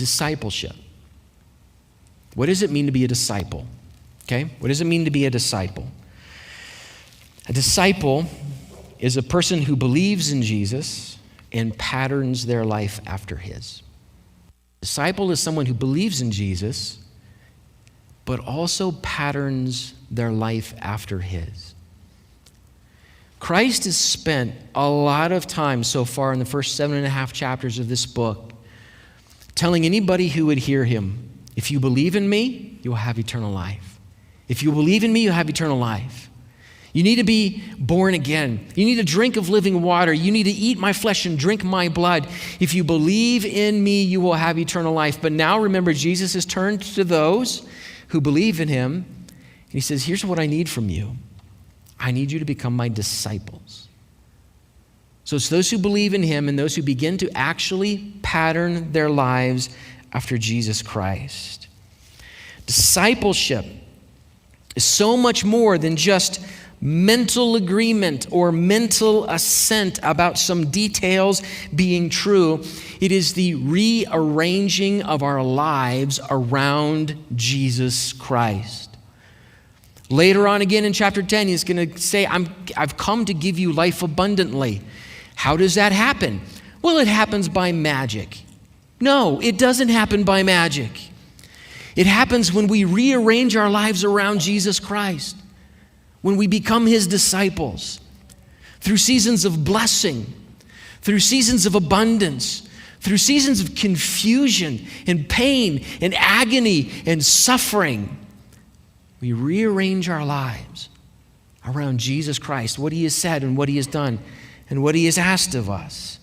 discipleship. What does it mean to be a disciple? Okay? What does it mean to be a disciple? A disciple is a person who believes in Jesus and patterns their life after his. Disciple is someone who believes in Jesus, but also patterns their life after his. Christ has spent a lot of time so far in the first 7.5 chapters of this book telling anybody who would hear him, if you believe in me, you will have eternal life. If you believe in me, you'll have eternal life. You need to be born again. You need to drink of living water. You need to eat my flesh and drink my blood. If you believe in me, you will have eternal life. But now remember, Jesus has turned to those who believe in him, and he says, here's what I need from you. I need you to become my disciples. So it's those who believe in him and those who begin to actually pattern their lives after Jesus Christ. Discipleship is so much more than just mental agreement or mental assent about some details being true. It is the rearranging of our lives around Jesus Christ. Later on again in chapter 10, he's going to say, I've come to give you life abundantly. How does that happen? Well, it happens by magic. No, it doesn't happen by magic. It happens when we rearrange our lives around Jesus Christ, when we become his disciples, through seasons of blessing, through seasons of abundance, through seasons of confusion and pain and agony and suffering. We rearrange our lives around Jesus Christ, what he has said and what he has done and what he has asked of us.